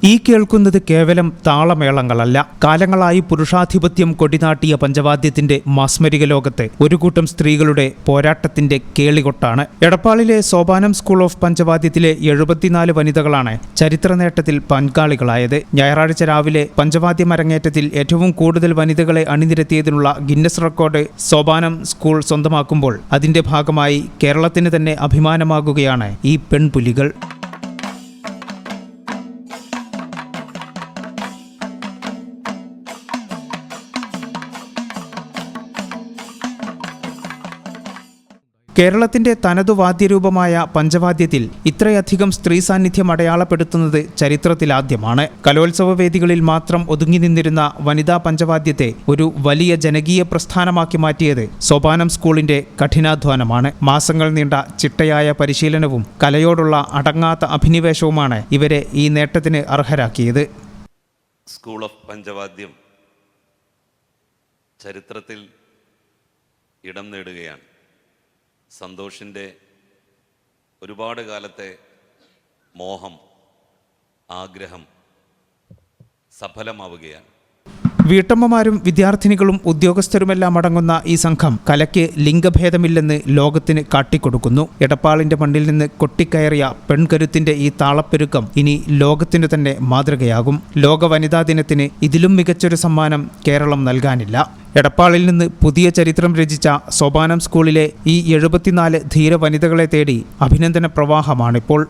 ഈ കേൾക്കുന്നത് കേവലം താളമേളങ്ങളല്ല. കാലങ്ങളായി പുരുഷാധിപത്യം കൊടിനാട്ടിയ പഞ്ചവാദ്യത്തിന്റെ മാസ്മരിക ലോകത്ത് ഒരു കൂട്ടം സ്ത്രീകളുടെ പോരാട്ടത്തിന്റെ കേളികൊട്ടാണ്. എടപ്പാളിലെ സോപാനം സ്കൂൾ ഓഫ് പഞ്ചവാദ്യത്തിലെ 74 വനിതകളാണ് ചരിത്ര നേട്ടത്തിൽ പങ്കാളികളായത്. ഞായറാഴ്ച രാവിലെ പഞ്ചവാദ്യം അരങ്ങേറ്റത്തിൽ ഏറ്റവും കൂടുതൽ വനിതകളെ അണിനിരത്തിയതിനുള്ള ഗിന്നസ് റെക്കോർഡ് സോപാനം സ്കൂൾ സ്വന്തമാക്കുമ്പോൾ അതിന്റെ ഭാഗമായി കേരളത്തിന് തന്നെ അഭിമാനമാകുകയാണ് ഈ പെൺപുലികൾ. കേരളത്തിന്റെ തനതു വാദ്യരൂപമായ പഞ്ചവാദ്യത്തിൽ ഇത്രയധികം സ്ത്രീ സാന്നിധ്യം അടയാളപ്പെടുത്തുന്നത് ചരിത്രത്തിലാദ്യമാണ്. കലോത്സവ വേദികളിൽ മാത്രം ഒതുങ്ങി നിന്നിരുന്ന വനിതാ പഞ്ചവാദ്യത്തെ ഒരു വലിയ ജനകീയ പ്രസ്ഥാനമാക്കി മാറ്റിയത് സോപാനം സ്കൂളിന്റെ കഠിനാധ്വാനമാണ്. മാസങ്ങൾ നീണ്ട ചിട്ടയായ പരിശീലനവും കലയോടുള്ള അടങ്ങാത്ത അഭിനിവേശവുമാണ് ഇവരെ ഈ നേട്ടത്തിന് അർഹരാക്കിയത്. സ്കൂൾ ഓഫ് പഞ്ചവാദ്യം ചരിത്രത്തിൽ ഇടം നേടുകയാണ്. സന്തോഷിൻ്റെ ഒരുപാട് കാലത്തെ മോഹം, ആഗ്രഹം സഫലമാവുകയാണ്. വീട്ടമ്മമാരും വിദ്യാർത്ഥിനികളും ഉദ്യോഗസ്ഥരുമെല്ലാം അടങ്ങുന്ന ഈ സംഘം കലയ്ക്ക് ലിംഗഭേദമില്ലെന്ന് ലോകത്തിന് കാട്ടിക്കൊടുക്കുന്നു. എടപ്പാളിന്റെ മണ്ണിൽ നിന്ന് കൊട്ടിക്കയറിയ പെൺകരുത്തിന്റെ ഈ താളപ്പെരുക്കം ഇനി ലോകത്തിനു തന്നെ മാതൃകയാകും. ലോക വനിതാ ദിനത്തിന് ഇതിലും മികച്ചൊരു സമ്മാനം കേരളം നൽകാനില്ല. എടപ്പാളിൽ നിന്ന് പുതിയ ചരിത്രം രചിച്ച സോപാനം സ്കൂളിലെ ഈ 74 ധീര വനിതകളെ തേടി അഭിനന്ദന പ്രവാഹമാണിപ്പോൾ.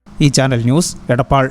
ഈ ചാനൽ ന്യൂസ്, എടപ്പാൾ.